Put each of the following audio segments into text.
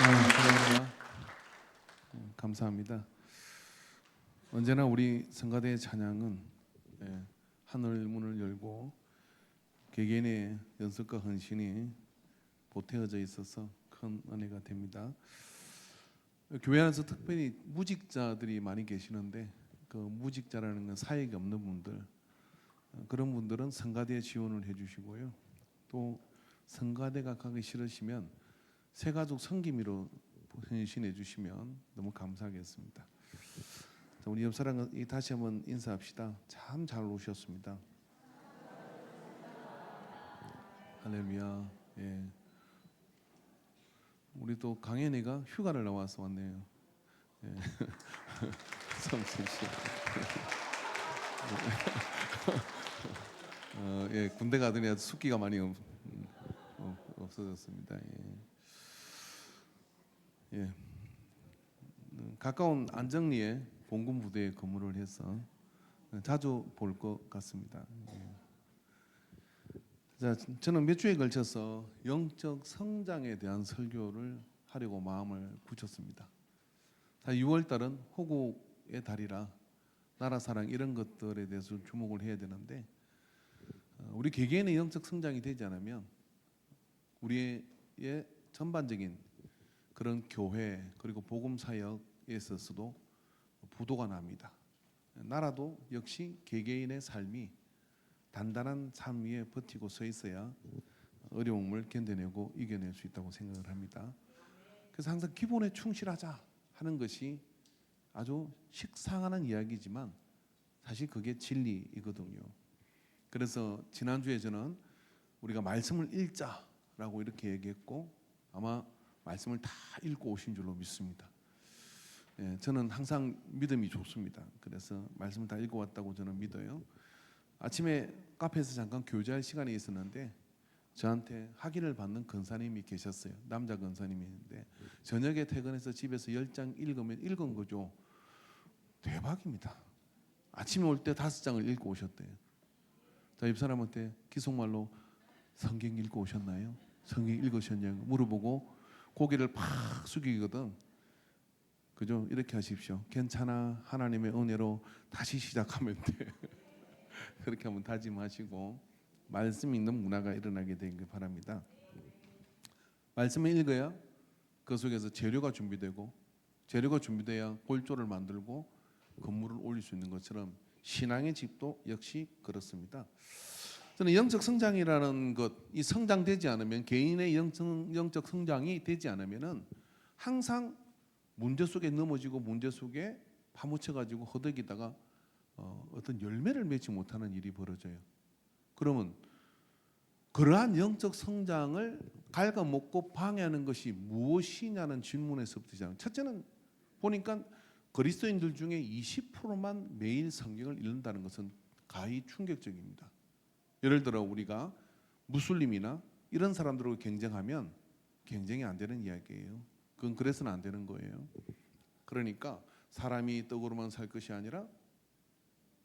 감사합니다. 감사합니다. 언제나 우리 성가대의 찬양은 하늘 문을 열고 개개인의 연습과 헌신이 보태어져 있어서 큰 은혜가 됩니다. 교회 안에서 특별히 무직자들이 많이 계시는데 그 무직자라는 건 사역이 없는 분들, 그런 분들은 성가대에 지원을 해주시고요. 또 성가대가 가기 싫으시면 새가족 성김이로 헌신해 주시면 너무 감사하겠습니다. 자, 우리 옆 사람 다시 한번 인사합시다. 참 잘 오셨습니다. 할렐루야. 예. 우리 또 강현이가 휴가를 나와서 왔네요. 예. 성진 씨. 예, 군대 가더니 숫기가 많이 없어졌습니다. 예. 가까운 안정리에 봉군 부대에 근무를 해서 자주 볼 것 같습니다. 자, 저는 몇 주에 걸쳐서 영적 성장에 대한 설교를 하려고 마음을 굳혔습니다. 6월 달은 호국의 달이라 나라 사랑 이런 것들에 대해서 주목을 해야 되는데 우리 개개인의 영적 성장이 되지 않으면 우리의 전반적인 그런 교회 그리고 복음 사역에 있어서도 부도가 납니다. 나라도 역시 개개인의 삶이 단단한 삶 위에 버티고 서 있어야 어려움을 견뎌내고 이겨낼 수 있다고 생각을 합니다. 그래서 항상 기본에 충실하자 하는 것이 아주 식상하는 이야기지만 사실 그게 진리이거든요. 그래서 지난주에 저는 우리가 말씀을 읽자라고 이렇게 얘기했고 아마 말씀을 다 읽고 오신 줄로 믿습니다. 예, 저는 항상 믿음이 좋습니다. 그래서 말씀을 다 읽어왔다고 저는 믿어요. 아침에 카페에서 잠깐 교제할 시간이 있었는데 저한테 학위를 받는 권사님이 계셨어요. 남자 권사님인데 저녁에 퇴근해서 집에서 10장 읽은 거죠. 대박입니다. 아침에 올 때 5장을 읽고 오셨대요. 자, 옆 사람한테 기속말로 성경 읽고 오셨나요? 성경 읽으셨냐고 물어보고 고개를 팍 숙이거든. 그죠? 이렇게 하십시오. 괜찮아. 하나님의 은혜로 다시 시작하면 돼. 그렇게 한번 다짐하시고 말씀 읽는 문화가 일어나게 되길 바랍니다. 말씀을 읽어야 그 속에서 재료가 준비되고 재료가 준비돼야 골조를 만들고 건물을 올릴 수 있는 것처럼 신앙의 집도 역시 그렇습니다. 저는 영적 성장이라는 것, 이 성장되지 않으면 개인의 영적 성장이 되지 않으면은 항상 문제 속에 넘어지고 문제 속에 파묻혀가지고 허덕이다가 어떤 열매를 맺지 못하는 일이 벌어져요. 그러면 그러한 영적 성장을 갉아먹고 방해하는 것이 무엇이냐는 질문에서부터 시작. 첫째는 보니까 그리스도인들 중에 20%만 매일 성경을 읽는다는 것은 가히 충격적입니다. 예를 들어 우리가 무슬림이나 이런 사람들하고 경쟁하면 경쟁이 안 되는 이야기예요. 그건 그래서는 안 되는 거예요. 그러니까 사람이 떡으로만 살 것이 아니라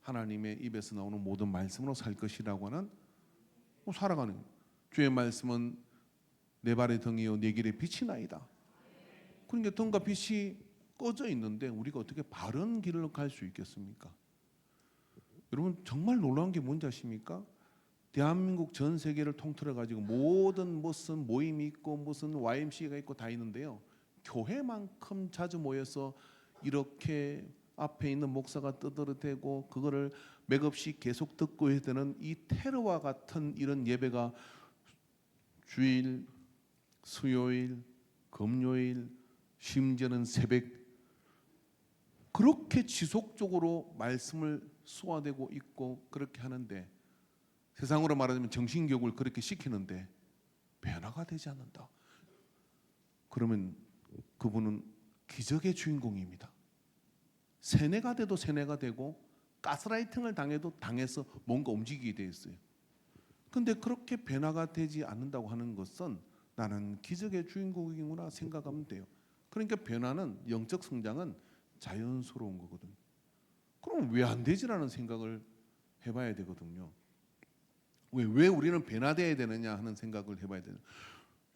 하나님의 입에서 나오는 모든 말씀으로 살 것이라고 하는 살아가는 거예요. 주의 말씀은 내 발의 등이요 내 길의 빛이나이다. 그러니까 등과 빛이 꺼져 있는데 우리가 어떻게 바른 길로 갈 수 있겠습니까? 여러분 정말 놀라운 게 뭔지 아십니까? 대한민국 전 세계를 통틀어 가지고 모든 무슨 모임이 있고 무슨 YMCA가 있고 다 있는데요. 교회만큼 자주 모여서 이렇게 앞에 있는 목사가 떠들어대고 그거를 맥없이 계속 듣고 해야 되는 이 테러와 같은 이런 예배가 주일, 수요일, 금요일, 심지어는 새벽 그렇게 지속적으로 말씀을 쏘아대고 있고 그렇게 하는데 세상으로 말하자면 정신교육을 그렇게 시키는데 변화가 되지 않는다. 그러면 그분은 기적의 주인공입니다. 세뇌가 돼도 세뇌가 되고 가스라이팅을 당해서 뭔가 움직이게 돼 있어요. 그런데 그렇게 변화가 되지 않는다고 하는 것은 나는 기적의 주인공이구나 생각하면 돼요. 그러니까 변화는 영적 성장은 자연스러운 거거든요. 그럼 왜 안 되지라는 생각을 해봐야 되거든요. 왜 우리는 변화되어야 되느냐 하는 생각을 해봐야 되는.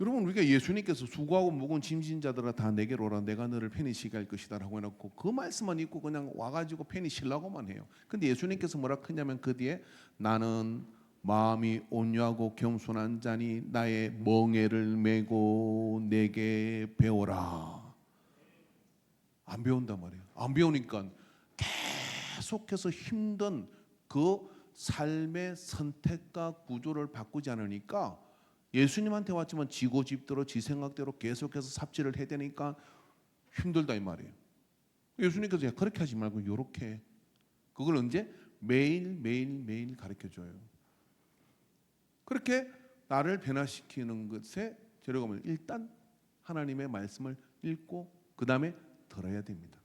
여러분, 우리가 예수님께서 수고하고 무거운 짐진 자들아 다 내게로 오라 내가 너를 편히 쉬게 할 것이다 라고 해놓고 그 말씀만 읽고 그냥 와가지고 편히 쉬려고만 해요. 근데 예수님께서 뭐라 하냐면 그 뒤에 나는 마음이 온유하고 겸손한 자니 나의 멍에를 메고 내게 배워라. 안 배운단 말이에요. 안 배우니까 계속해서 힘든 그 삶의 선택과 구조를 바꾸지 않으니까 예수님한테 왔지만 지고 집대로 지 생각대로 계속해서 삽질을 해야 되니까 힘들다 이 말이에요. 예수님께서 야, 그렇게 하지 말고 요렇게. 그걸 언제? 매일 가르쳐줘요. 그렇게 나를 변화시키는 것에 들어가면 일단 하나님의 말씀을 읽고 그 다음에 들어야 됩니다.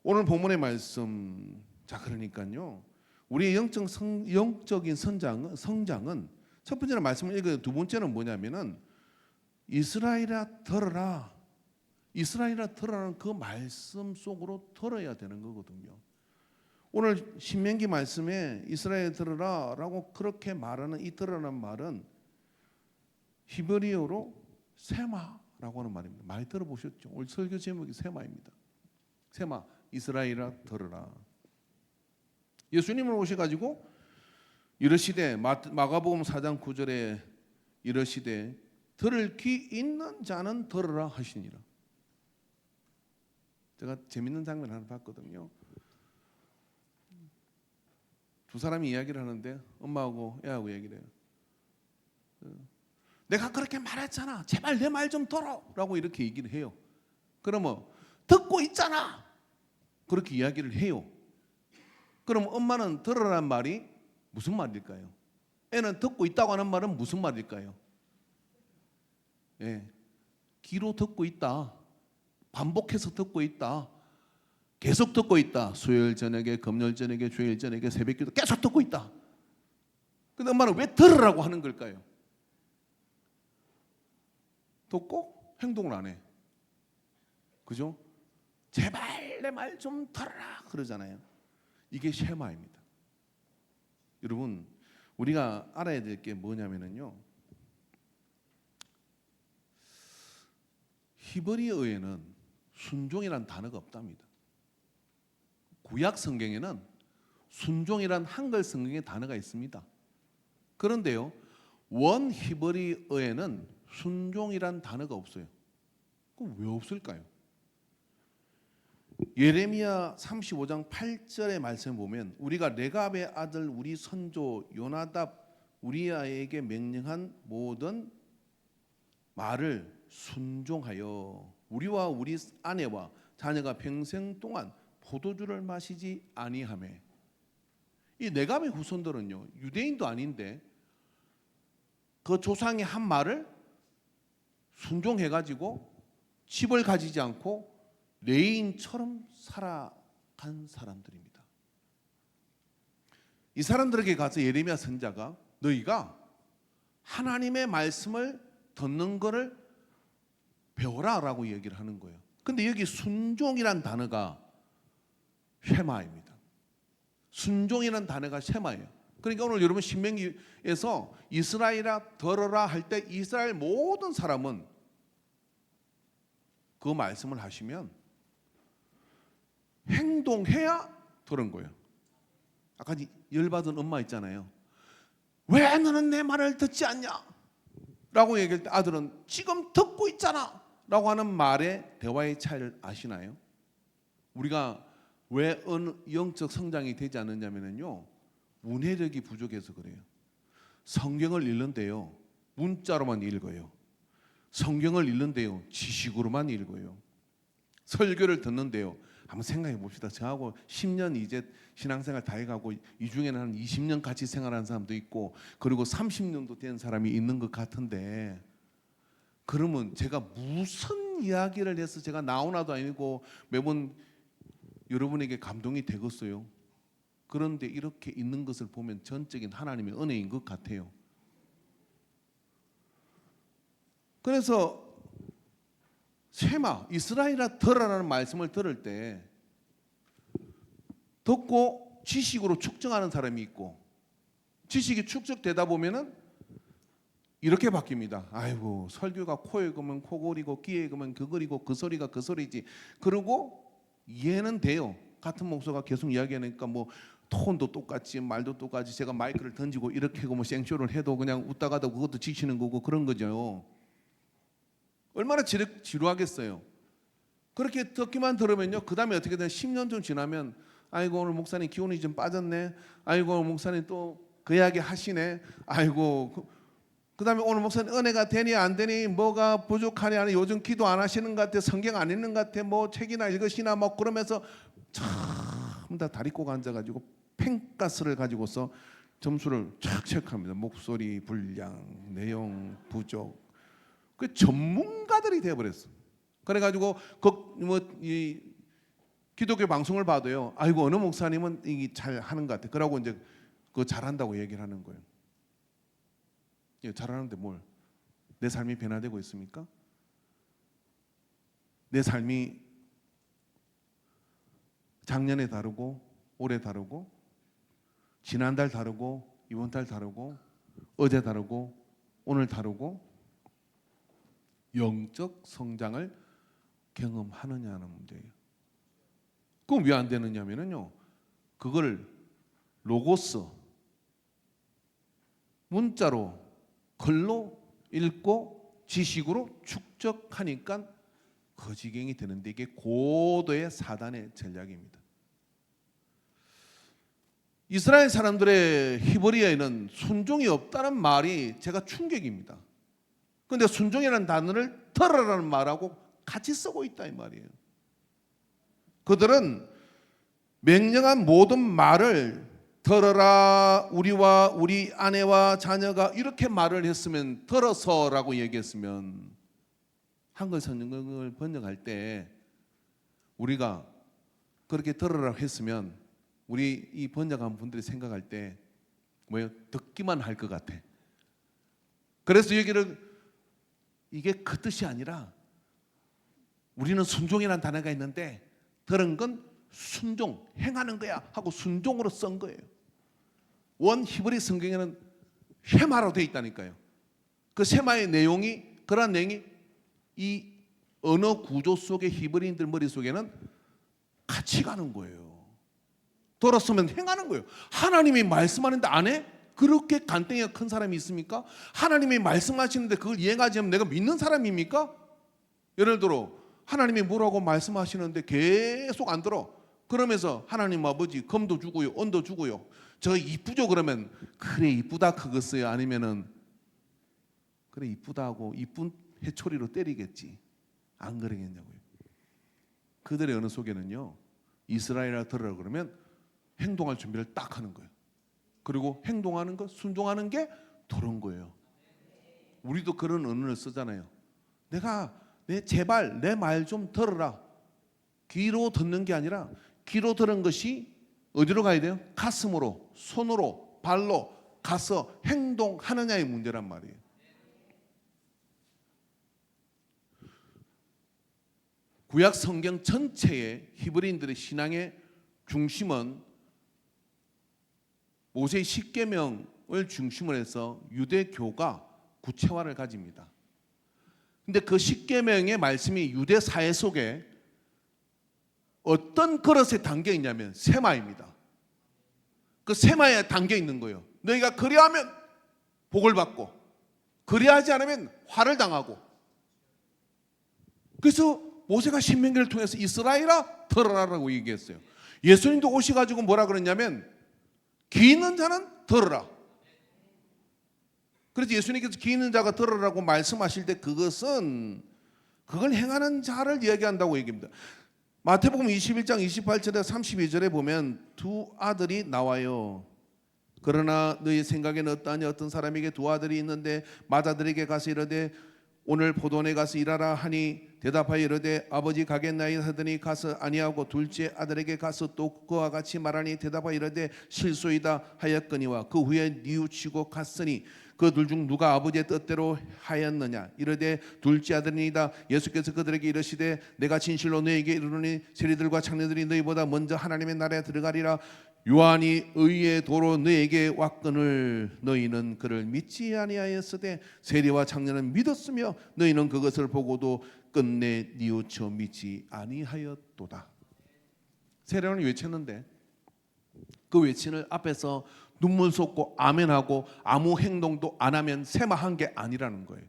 오늘 본문의 말씀, 자 그러니까요 우리의 영적인 성장은 첫 번째는 말씀을 읽어요. 두 번째는 뭐냐면은 이스라엘아 들어라. 이스라엘아 들어라는 그 말씀 속으로 들어야 되는 거거든요. 오늘 신명기 말씀에 이스라엘 들어라라고 그렇게 말하는 이 들어라는 말은 히브리어로 세마라고 하는 말입니다. 많이 들어보셨죠? 오늘 설교 제목이 세마입니다. 세마, 이스라엘아 들어라. 예수님을 오셔가지고 이르시되 마가복음 4장 9절에 이르시되 들을 귀 있는 자는 들으라 하시니라. 제가 재밌는 장면 하나 봤거든요. 두 사람이 이야기를 하는데 엄마하고 애하고 얘기를 해요. 내가 그렇게 말했잖아. 제발 내 말 좀 들어 라고 이렇게 얘기를 해요. 그러면 듣고 있잖아. 그렇게 이야기를 해요. 그럼 엄마는 들으라는 말이 무슨 말일까요? 애는 듣고 있다고 하는 말은 무슨 말일까요? 예, 귀로 듣고 있다. 반복해서 듣고 있다. 계속 듣고 있다. 수요일 저녁에, 금요일 저녁에, 주일 저녁에, 새벽기도 계속 듣고 있다. 근데 엄마는 왜 들으라고 하는 걸까요? 듣고 행동을 안 해. 그죠? 제발 내 말 좀 들어라 그러잖아요. 이게 쉐마입니다. 여러분, 우리가 알아야 될 게 뭐냐면요, 히브리어에는 순종이란 단어가 없답니다. 구약 성경에는 순종이란 한글 성경의 단어가 있습니다. 그런데요, 원 히브리어에는 순종이란 단어가 없어요. 그럼 왜 없을까요? 예레미야 35장 8절의 말씀 보면 우리가 레갑의 아들 우리 선조 요나답 우리아에게 명령한 모든 말을 순종하여 우리와 우리 아내와 자녀가 평생 동안 포도주를 마시지 아니하매. 이 레갑의 후손들은요 유대인도 아닌데 그 조상의 한 말을 순종해가지고 집을 가지지 않고 레인처럼 살아간 사람들입니다. 이 사람들에게 가서 예레미야 선지자가 너희가 하나님의 말씀을 듣는 것을 배워라라고 얘기를 하는 거예요. 근데 여기 순종이란 단어가 쉐마입니다. 순종이란 단어가 쉐마예요. 그러니까 오늘 여러분 신명기에서 이스라엘아 들어라 할 때 이스라엘 모든 사람은 그 말씀을 하시면 행동해야 들은 거예요. 아까 열받은 엄마 있잖아요. 왜 너는 내 말을 듣지 않냐? 라고 얘기할 때 아들은 지금 듣고 있잖아 라고 하는 말의 대화의 차이를 아시나요? 우리가 왜 영적 성장이 되지 않느냐면요 문해력이 부족해서 그래요. 성경을 읽는데요 문자로만 읽어요. 성경을 읽는데요 지식으로만 읽어요. 설교를 듣는데요 한번 생각해 봅시다. 저하고 10년 이제 신앙생활 다 해가고 이 중에는 한 20년 같이 생활하는 사람도 있고 그리고 30년도 된 사람이 있는 것 같은데 그러면 제가 무슨 이야기를 해서 제가 나오나도 아니고 매번 여러분에게 감동이 되겠어요? 그런데 이렇게 있는 것을 보면 전적인 하나님의 은혜인 것 같아요. 그래서 쉐마, 이스라엘아 들으라는 말씀을 들을 때 듣고 지식으로 축적하는 사람이 있고 지식이 축적되다 보면은 이렇게 바뀝니다. 아이고 설교가 코에 그면 코골이고 귀에 그면 그거리고 그 소리가 그 소리지. 그리고 이해는 돼요. 같은 목소가 계속 이야기하니까 뭐 톤도 똑같지 말도 똑같이 제가 마이크를 던지고 이렇게 뭐 생쇼를 해도 그냥 웃다가도 그것도 지치는 거고 그런 거죠. 얼마나 지루하겠어요. 그렇게 듣기만 들으면요. 그 다음에 어떻게 되나 10년 좀 지나면 아이고 오늘 목사님 기운이 좀 빠졌네. 아이고 오늘 목사님 또 그 이야기 하시네. 아이고 그 다음에 오늘 목사님 은혜가 되니 안 되니 뭐가 부족하니 아니 요즘 기도 안 하시는 것 같아. 성경 안 읽는 것 같아. 뭐 책이나 읽으시나 뭐 그러면서 참 다 다리 꼭 앉아가지고 펜가스를 가지고서 점수를 쫙 체크합니다. 목소리 불량, 내용 부족. 그 전문가들이 되어버렸어. 그래가지고 이 기독교 방송을 봐도요. 아이고 어느 목사님은 이게 잘 하는 것 같아. 그러고 이제 그거 잘한다고 얘기를 하는 거예요. 예, 잘하는데 뭘? 내 삶이 변화되고 있습니까? 내 삶이 작년에 다르고 올해 다르고 지난달 다르고 이번 달 다르고 어제 다르고 오늘 다르고 영적 성장을 경험하느냐는 문제예요. 그럼 왜 안 되느냐면요. 그걸 로고스 문자로 글로 읽고 지식으로 축적하니까 거지경이 되는데 이게 고도의 사단의 전략입니다. 이스라엘 사람들의 히브리어에는 순종이 없다는 말이 제가 충격입니다. 그런데 순종이라는 단어를 들으라는 말하고 같이 쓰고 있다 이 말이에요. 그들은 명령한 모든 말을 들어라 우리와 우리 아내와 자녀가 이렇게 말을 했으면 들어서라고 얘기했으면 한글 성경을 번역할 때 우리가 그렇게 들으라고 했으면 우리 이 번역한 분들이 생각할 때 뭐예요? 듣기만 할 것 같아. 그래서 여기를 이게 그 뜻이 아니라 우리는 순종이라는 단어가 있는데 들은 건 순종, 행하는 거야 하고 순종으로 쓴 거예요. 원 히브리 성경에는 쉐마로 되어 있다니까요. 그 쉐마의 내용이 그런 내용이 이 언어 구조 속의 히브리인들 머릿속에는 같이 가는 거예요. 들었으면 행하는 거예요. 하나님이 말씀하는데 안 해? 그렇게 간땡이가 큰 사람이 있습니까? 하나님이 말씀하시는데 그걸 이행하지 않으면 내가 믿는 사람입니까? 예를 들어 하나님이 뭐라고 말씀하시는데 계속 안 들어. 그러면서 하나님 아버지 금도 주고요 은도 주고요 저 이쁘죠? 그러면 그래 이쁘다 그것어요? 아니면은 그래 이쁘다 하고 이쁜 해초리로 때리겠지. 안 그러겠냐고요. 그들의 언어 속에는요 이스라엘아 들으라 그러면 행동할 준비를 딱 하는 거예요. 그리고 행동하는 것 순종하는 게 도른 거예요. 우리도 그런 언어를 쓰잖아요. 제발 내 말 좀 들어라. 귀로 듣는 게 아니라 귀로 들은 것이 어디로 가야 돼요? 가슴으로, 손으로, 발로 가서 행동하느냐의 문제란 말이에요. 구약 성경 전체의 히브리인들의 신앙의 중심은 모세의 십계명을 중심으로 해서 유대교가 구체화를 가집니다. 근데 그 십계명의 말씀이 유대 사회 속에 어떤 그릇에 담겨 있냐면 세마입니다. 그 세마에 담겨 있는 거예요. 너희가 그리하면 복을 받고 그리하지 않으면 화를 당하고. 그래서 모세가 신명기를 통해서 이스라엘아 들으라라고 얘기했어요. 예수님도 오셔가지고 뭐라 그랬냐면 귀 있는 자는 들으라. 그래서 예수님께서 귀 있는 자가 들으라고 말씀하실 때 그걸 행하는 자를 이야기한다고 얘기합니다. 마태복음 21장 28절에 32절에 보면 두 아들이 나와요. 그러나 너희 생각에는 어떠하냐? 어떤 사람에게 두 아들이 있는데 맏아들에게 가서 이르되 오늘 포도원에 가서 일하라 하니 대답하여 이르되 아버지 가겠나이다 하더니 가서 아니하고 둘째 아들에게 가서 또 그와 같이 말하니 대답하여 이르되 실소이다 하였거니와 그 후에 뉘우치고 갔으니 그 둘 중 누가 아버지의 뜻대로 하였느냐? 이르되 둘째 아들이니이다. 예수께서 그들에게 이르시되 내가 진실로 너에게 이르노니 세리들과 창녀들이 너희보다 먼저 하나님의 나라에 들어가리라. 요한이 의의 도로 너에게 왔거늘 너희는 그를 믿지 아니하였으되 세리와 창녀는 믿었으며 너희는 그것을 보고도 끝내 뉘우쳐 믿지 아니하였도다. 세례요한이 외쳤는데 그 외치는 앞에서 눈물 쏟고 아멘하고 아무 행동도 안 하면 세마한 게 아니라는 거예요.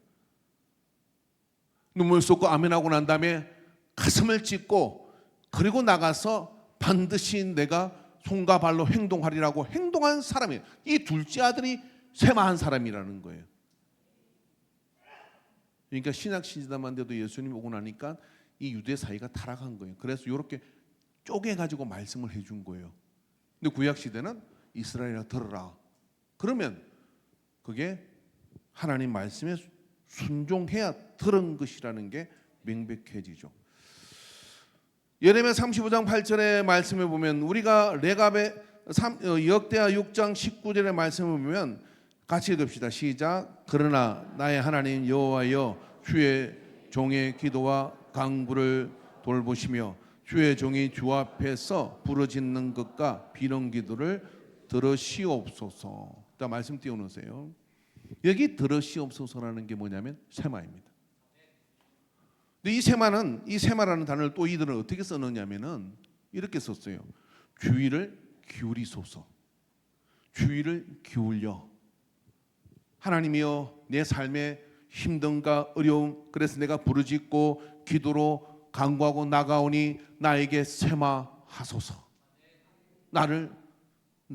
눈물 쏟고 아멘하고 난 다음에 가슴을 찢고 그리고 나가서 반드시 내가 손과 발로 행동하리라고 행동한 사람이에요. 이 둘째 아들이 세마한 사람이라는 거예요. 그러니까 신약 시대만 돼도 예수님 오고 나니까 이 유대 사이가 타락한 거예요. 그래서 이렇게 쪼개가지고 말씀을 해준 거예요. 근데 구약 시대는 이스라엘아 들어라. 그러면 그게 하나님 말씀에 순종해야 들은 것이라는 게 명백해지죠. 예레미야 35장 8절의 말씀을 보면 우리가 레갑의 역대하 6장 19절의 말씀을 보면 같이 읽읍시다. 시작. 그러나 나의 하나님 여호와여 주의 종의 기도와 간구를 돌보시며 주의 종이 주 앞에서 부르짖는 것과 비는 기도를 들으시옵소서. 자, 말씀 띄워놓으세요. 여기 들으시옵소서라는 게 뭐냐면 세마입니다. 근데 이 세마라는 단어를 또 이들은 어떻게 썼느냐면은 이렇게 썼어요. 주의를 기울이소서. 주의를 기울여. 하나님이여 내 삶에 힘든가 어려움 그래서 내가 부르짖고 기도로 간구하고 나가오니 나에게 세마하소서. 나를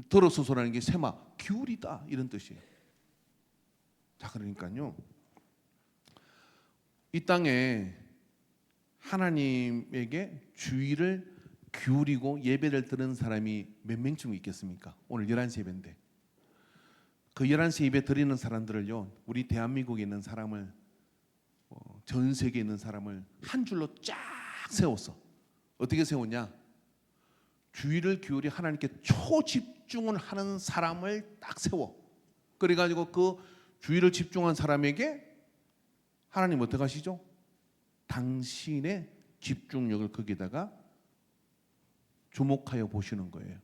들어소서라는 게 세마 기울이다 이런 뜻이에요. 자, 그러니까요 이 땅에 하나님에게 주의를 기울이고 예배를 드리는 사람이 몇 명쯤 있겠습니까? 오늘 11시 예배인데 그 11시 예배 드리는 사람들을요 우리 대한민국에 있는 사람을 전 세계에 있는 사람을 한 줄로 쫙 세웠어. 어떻게 세웠냐? 주의를 기울이 하나님께 초집중을 하는 사람을 딱 세워. 그래가지고 그 주의를 집중한 사람에게 하나님 어떻게 하시죠? 당신의 집중력을 거기다가 주목하여 보시는 거예요.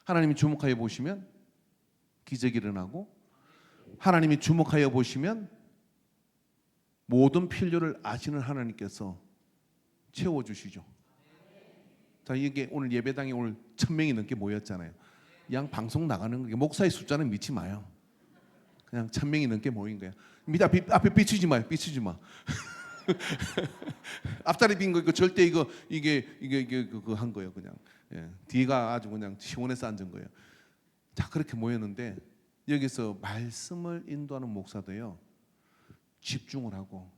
하나님이 주목하여 보시면 기적이 일어나고 하나님이 주목하여 보시면 모든 필요를 아시는 하나님께서 채워주시죠. 자, 이게 오늘 예배당에 오늘 1000명이 넘게 모였잖아요. 양 방송 나가는 게 목사의 숫자는 믿지 마요. 그냥 1000명이 넘게 모인 거예요. 앞에 비추지 마요. 비추지 마. 앞자리 빈 거 이거 절대 이게 그거 한 거예요. 그냥 뒤가 아주 그냥 시원해서 앉은 거예요. 자, 그렇게 모였는데 여기서 말씀을 인도하는 목사도요 집중을 하고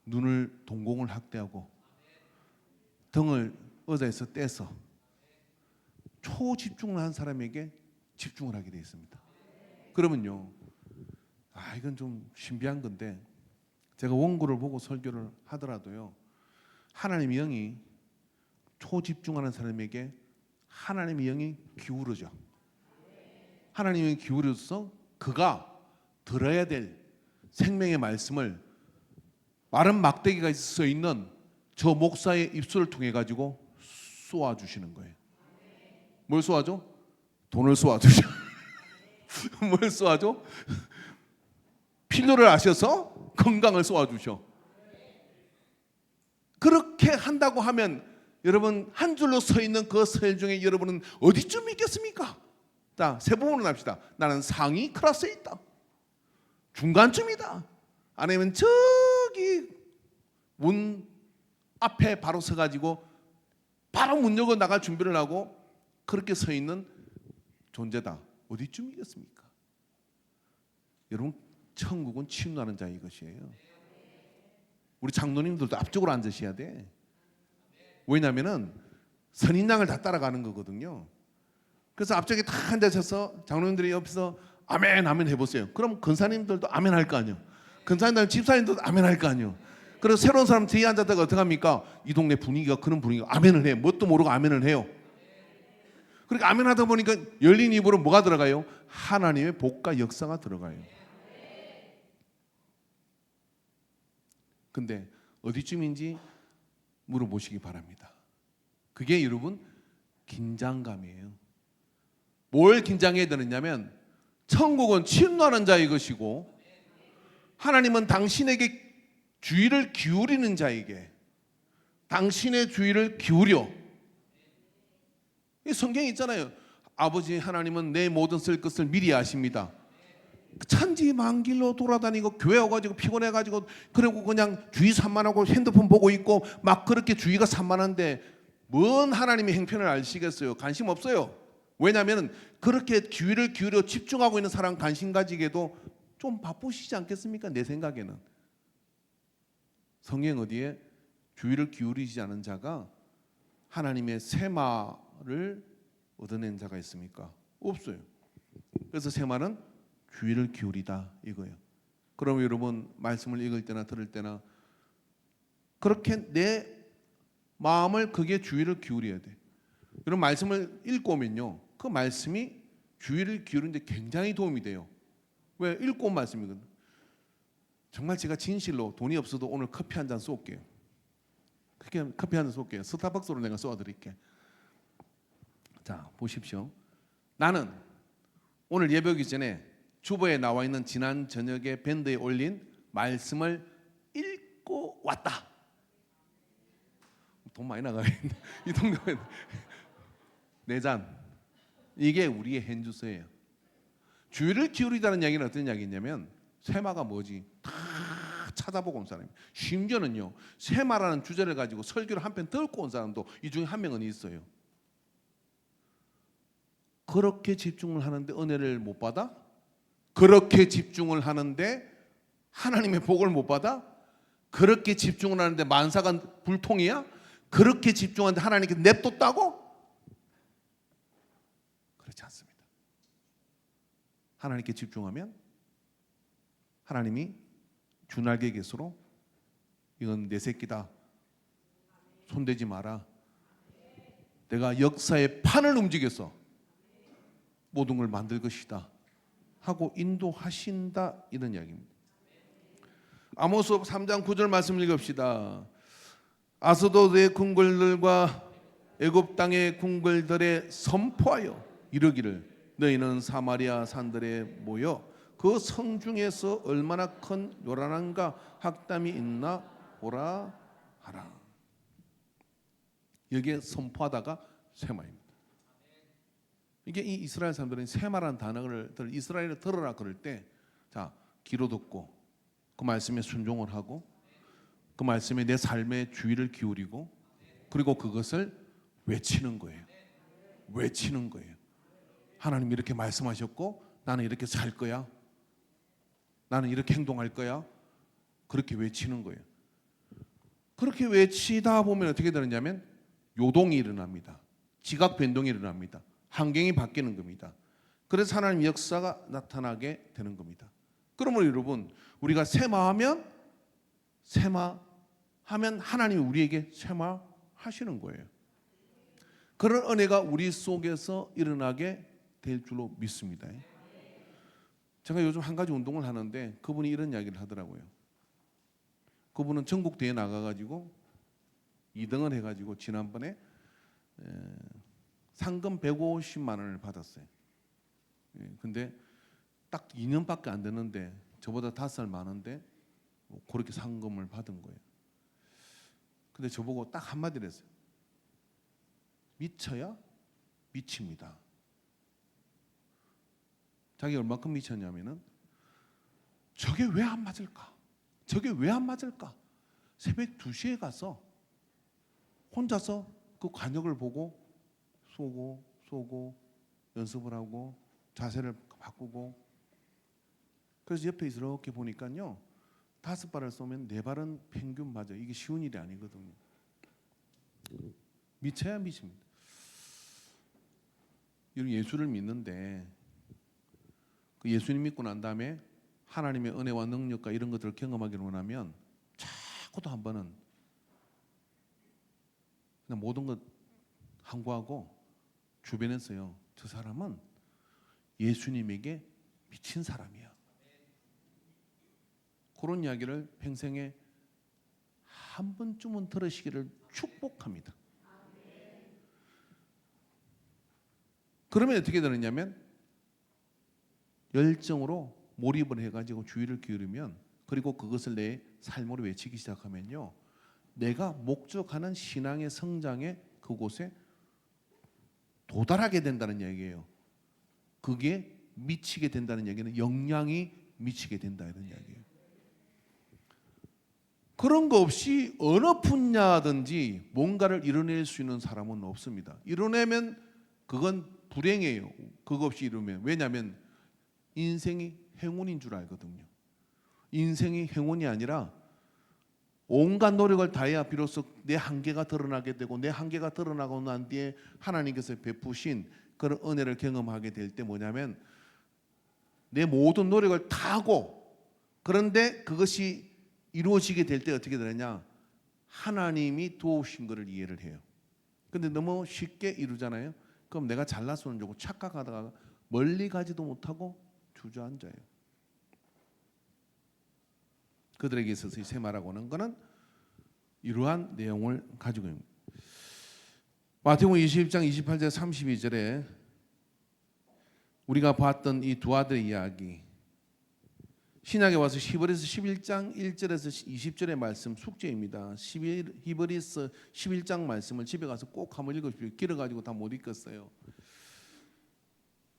눈을 동공을 확대하고 등을 의자에서 떼서 초집중을 한 사람에게 집중을 하게 되어 있습니다. 그러면요 이건 좀 신비한 건데 제가 원고를 보고 설교를 하더라도요 하나님의 영이 초집중하는 사람에게 하나님의 영이 기울어져. 하나님의 영이 기울어서 그가 들어야 될 생명의 말씀을 마른 막대기가 써 있는 저 목사의 입술을 통해 가지고 쏘아주시는 거예요. 뭘 쏘아줘? 돈을 쏘아주셔. 뭘 쏘아줘? 필요를 아셔서 건강을 쏘아주셔. 그렇게 한다고 하면 여러분 한 줄로 서 있는 그 서열 중에 여러분은 어디쯤 있겠습니까? 자, 세 부분으로 합시다. 나는 상위 클래스에 있다. 중간쯤이다. 아니면 저기 문 앞에 바로 서가지고 바로 문 열고 나갈 준비를 하고 그렇게 서 있는 존재다. 어디쯤이겠습니까? 여러분 천국은 침노하는 자의 것이에요. 우리 장로님들도 앞쪽으로 앉으셔야 돼. 왜냐하면 선인장을 다 따라가는 거거든요. 그래서 앞쪽에 다 앉으셔서 장로님들이 옆에서 아멘 아멘 해보세요. 그럼 근사님들도 아멘 할 거 아니에요. 근사님들 집사님들도 아멘 할 거 아니에요. 그래서 새로운 사람 뒤에 앉았다가 어떻게 합니까? 이 동네 분위기가 그런 분위기가 아멘을 해. 뭣도 모르고 아멘을 해요. 그러니까 아멘 하다 보니까 열린 입으로 뭐가 들어가요? 하나님의 복과 역사가 들어가요. 근데 어디쯤인지 물어보시기 바랍니다. 그게 여러분 긴장감이에요. 뭘 긴장해야 되느냐면 천국은 침노하는 자의 것이고 하나님은 당신에게 주의를 기울이는 자에게 당신의 주의를 기울여. 이 성경에 있잖아요. 아버지 하나님은 내 모든 쓸 것을 미리 아십니다. 천지만길로 돌아다니고 교회 와가지고 피곤해가지고 그리고 그냥 주의 산만하고 핸드폰 보고 있고 막 그렇게 주의가 산만한데 뭔 하나님의 행편을 아시겠어요? 관심 없어요. 왜냐하면 그렇게 주의를 기울여 집중하고 있는 사람 관심 가지기에도 좀 바쁘시지 않겠습니까? 내 생각에는. 성경 어디에 주의를 기울이지 않은 자가 하나님의 세마를 얻어낸 자가 있습니까? 없어요. 그래서 세마는 주의를 기울이다 이거예요. 그럼 여러분 말씀을 읽을 때나 들을 때나 그렇게 내 마음을 그게 주의를 기울여야 돼. 여러분 말씀을 읽고 오면요, 그 말씀이 주의를 기울이는데 굉장히 도움이 돼요. 왜? 읽고 온 말씀이거든. 정말 제가 진실로 돈이 없어도 오늘 커피 한 잔 쏠게요. 커피 한 잔 쏠게요. 스타벅스로 내가 쏘아드릴게. 자 보십시오. 나는 오늘 예배 오기 전에 주보에 나와 있는 지난 저녁에 밴드에 올린 말씀을 읽고 왔다. 돈 많이 나가겠네. 이 동네에 4잔. 이게 우리의 현주소예요. 주의를 기울이다는 이야기는 어떤 이야기냐면 세마가 뭐지? 다 찾아보고 온 사람이에요. 심지어는요, 세마라는 주제를 가지고 설교를 한 편 듣고 온 사람도 이 중에 한 명은 있어요. 그렇게 집중을 하는데 은혜를 못 받아? 그렇게 집중을 하는데 하나님의 복을 못 받아? 그렇게 집중을 하는데 만사가 불통이야? 그렇게 집중하는데 하나님께 냅뒀다고? 그렇지 않습니다. 하나님께 집중하면 하나님이 주날개 겟으로 이건 내 새끼다. 손대지 마라. 내가 역사의 판을 움직여서 모든 걸 만들 것이다 하고 인도하신다 이런 이야기입니다. 아모스 3장 9절 말씀 읽읍시다. 아스도드의 궁궐들과 애굽 땅의 궁궐들에 선포하여 이르기를 너희는 사마리아 산들에 모여 그 성 중에서 얼마나 큰 요란함과 학담이 있나 보라 하라. 여기에 선포하다가 세마입니다. 이게 이 이스라엘 사람들은 세마라는 단어를 이스라엘을 들어라 그럴 때, 자 귀로 듣고 그 말씀에 순종을 하고 그 말씀에 내 삶의 주의를 기울이고 그리고 그것을 외치는 거예요. 외치는 거예요. 하나님 이렇게 말씀하셨고 나는 이렇게 살 거야. 나는 이렇게 행동할 거야. 그렇게 외치는 거예요. 그렇게 외치다 보면 어떻게 되느냐면 요동이 일어납니다. 지각 변동이 일어납니다. 환경이 바뀌는 겁니다. 그래서 하나님 역사가 나타나게 되는 겁니다. 그러므로 여러분 우리가 세마하면 하나님이 우리에게 세마하시는 거예요. 그런 은혜가 우리 속에서 일어나게 될 줄로 믿습니다. 제가 요즘 한 가지 운동을 하는데 그분이 이런 이야기를 하더라고요. 그분은 전국 대회 나가가지고 2등을 해가지고 지난번에 상금 150만 원을 받았어요. 근데 딱 2년밖에 안 됐는데 저보다 5살 많은데 그렇게 상금을 받은 거예요. 근데 저보고 딱 한마디를 했어요. 미쳐야 미칩니다. 자기가 얼마큼 미쳤냐면은 저게 왜 안 맞을까? 저게 왜 안 맞을까? 새벽 2시에 가서 혼자서 그 관역을 보고 쏘고 연습을 하고 자세를 바꾸고 그래서 옆에 이렇게 보니까요 5발을 쏘면 4발은 평균 맞아요. 이게 쉬운 일이 아니거든요. 미쳐야 미칩니다. 이런 예수를 믿는데 그 예수님 믿고 난 다음에 하나님의 은혜와 능력과 이런 것들을 경험하기를 원하면 자꾸도 한 번은 그냥 모든 것 항구하고 주변에서요 저 사람은 예수님에게 미친 사람이야. 그런 이야기를 평생에 한 번쯤은 들으시기를 축복합니다. 그러면 어떻게 되느냐면 열정으로 몰입을 해가지고 주의를 기울이면, 그리고 그것을 내 삶으로 외치기 시작하면요, 내가 목적하는 신앙의 성장에 그곳에 도달하게 된다는 얘기예요. 그게 미치게 된다는 얘기는 영향이 미치게 된다 이런 이야기예요. 그런 거 없이 어느 분야든지 뭔가를 이뤄낼 수 있는 사람은 없습니다. 이뤄내면 그건 불행이에요. 그거 없이 이루면. 왜냐하면 인생이 행운인 줄 알거든요. 인생이 행운이 아니라 온갖 노력을 다해야 비로소 내 한계가 드러나게 되고, 내 한계가 드러나고 난 뒤에 하나님께서 베푸신 그런 은혜를 경험하게 될 때 뭐냐면, 내 모든 노력을 다 하고, 그런데 그것이 이루어지게 될 때 어떻게 되느냐, 하나님이 도우신 것을 이해를 해요. 근데 너무 쉽게 이루잖아요. 그럼 내가 잘났으면 좋고 착각하다가 멀리 가지도 못하고 주저앉아요. 그들에게 있어서 이 세마라고 하는 것은 이러한 내용을 가지고 있습니다. 마태복음 20장 28절 32절에 우리가 봤던 이 두 아들의 이야기, 신약에 와서 히브리서 11장 1절에서 20절의 말씀 숙제입니다. 히브리서 11장 말씀을 집에 가서 꼭 한번 읽으십시오. 길어가지고 다 못 읽겠어요.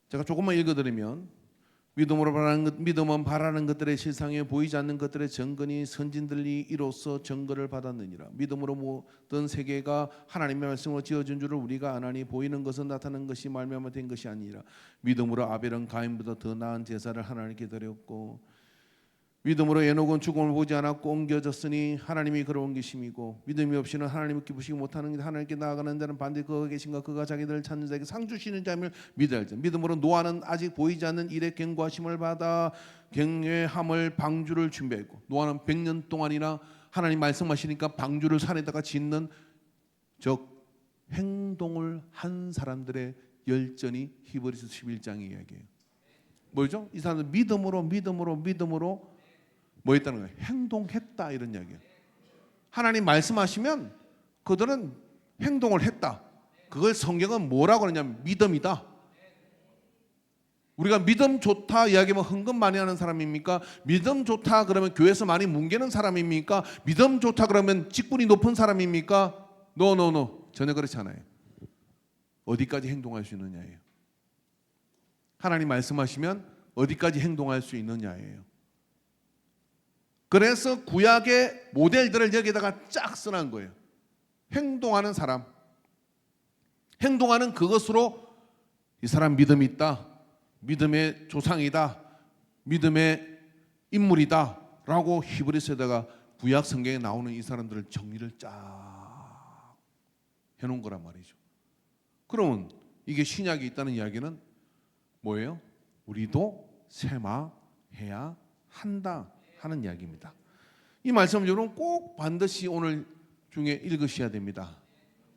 제가 조금만 읽어드리면, 믿음은 바라는 것들의 실상에 보이지 않는 것들의 증거니 선진들이 이로써 증거를 받았느니라. 믿음으로 모든 세계가 하나님의 말씀으로 지어진 줄을 우리가 아나니 보이는 것은 나타난 것이 말미암아 된 것이 아니라 믿음으로 아벨은 가인보다 더 나은 제사를 하나님께 드렸고, 믿음으로 에녹은 죽음을 보지 않았고 옮겨졌으니 하나님이 그를 옮기심이고, 믿음이 없이는 하나님을 기쁘시기 못하는 하나님께 나아가는 자는 반드시 그가 계신가 그가 자기들을 찾는 자에게 상 주시는 자임을 믿어야 할지라. 믿음으로 노아는 아직 보이지 않는 일에 경고하심을 받아 경외함을 방주를 준비했고, 노아는 100년 동안이나 하나님 말씀하시니까 방주를 산에다가 짓는 즉 행동을 한 사람들의 열전이 히브리서 11장의 이야기예요. 뭐죠? 이 사람들 믿음으로 뭐 했다는 거예요? 행동했다 이런 이야기예요. 하나님 말씀하시면 그들은 행동을 했다. 그걸 성경은 뭐라고 하냐면 믿음이다. 우리가 믿음 좋다 이야기하면 헌금 많이 하는 사람입니까? 믿음 좋다 그러면 교회에서 많이 뭉개는 사람입니까? 믿음 좋다 그러면 직분이 높은 사람입니까? 노. 전혀 그렇지 않아요. 어디까지 행동할 수 있느냐예요. 하나님 말씀하시면 어디까지 행동할 수 있느냐예요. 그래서 구약의 모델들을 여기다가 쫙 써놓은 거예요. 행동하는 사람, 행동하는 그것으로 이 사람 믿음이 있다, 믿음의 조상이다, 믿음의 인물이다 라고 히브리서에다가 구약 성경에 나오는 이 사람들을 정리를 쫙 해놓은 거란 말이죠. 그러면 이게 신약이 있다는 이야기는 뭐예요? 우리도 세마해야 한다 하는 이야기입니다. 이 말씀 여러분 꼭 반드시 오늘 중에 읽으셔야 됩니다.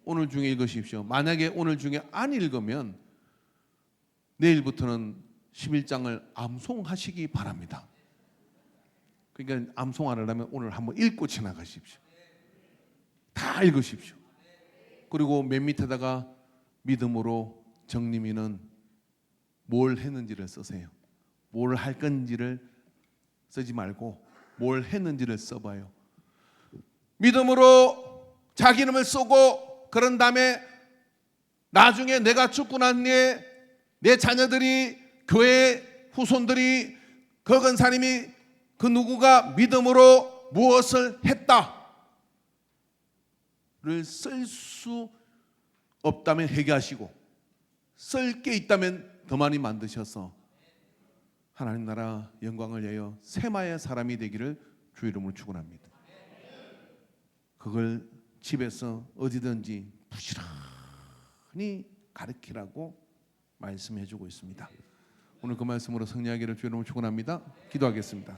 오늘 중에 읽으십시오. 만약에 오늘 중에 안 읽으면 내일부터는 11장을 암송하시기 바랍니다. 그러니까 암송하려면 오늘 한번 읽고 지나가십시오. 다 읽으십시오. 그리고 맨 밑에다가 믿음으로 정림이는 뭘 했는지를 쓰세요. 뭘 할 건지를 쓰지 말고 뭘 했는지를 써봐요. 믿음으로 자기 이름을 쓰고, 그런 다음에 나중에 내가 죽고 난 뒤에 내 자녀들이, 교회 후손들이, 그 근사님이, 그 누구가 믿음으로 무엇을 했다를 쓸 수 없다면 회개하시고, 쓸 게 있다면 더 많이 만드셔서 하나님 나라 영광을 위하여 세마의 사람이 되기를 주 이름으로 축원합니다. 그걸 집에서 어디든지 부지런히 가르치라고 말씀해주고 있습니다. 오늘 그 말씀으로 승리하기를 주 이름으로 축원합니다. 기도하겠습니다.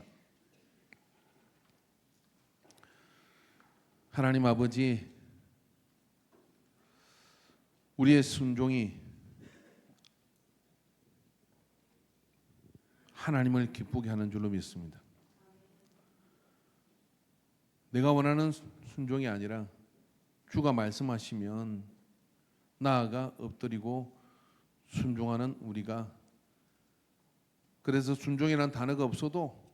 하나님 아버지, 우리의 순종이 하나님을 기쁘게 하는 줄로 믿습니다. 내가 원하는 순종이 아니라 주가 말씀하시면 나아가 엎드리고 순종하는 우리가, 그래서 순종이라는 단어가 없어도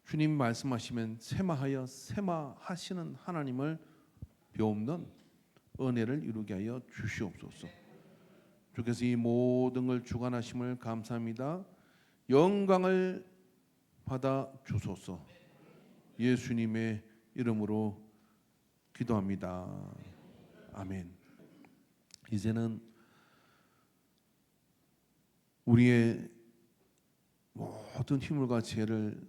주님 말씀하시면 세마하여 세마하시는 하나님을 배움는 은혜를 이루게 하여 주시옵소서. 주께서 이 모든 걸 주관하심을 감사합니다. 영광을 받아 주소서. 예수님의 이름으로 기도합니다. 아멘. 이제는 우리의 모든 힘과 죄를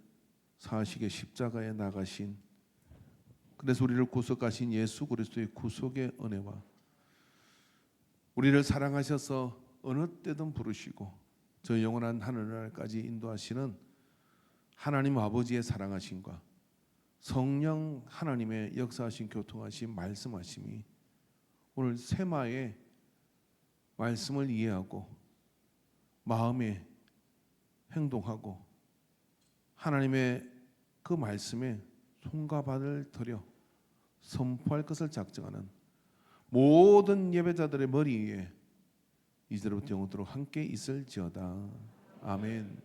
사하시게 십자가에 나가신, 그래서 우리를 구속하신 예수 그리스도의 구속의 은혜와 우리를 사랑하셔서 어느 때든 부르시고 저 영원한 하늘나라까지 인도하시는 하나님 아버지의 사랑하심과 성령 하나님의 역사하신 교통하심 말씀하심이 오늘 세마의 말씀을 이해하고 마음에 행동하고 하나님의 그 말씀에 손과 발을 들여 선포할 것을 작정하는 모든 예배자들의 머리 위에 이제로부터 영원토록 함께 있을지어다. 아멘.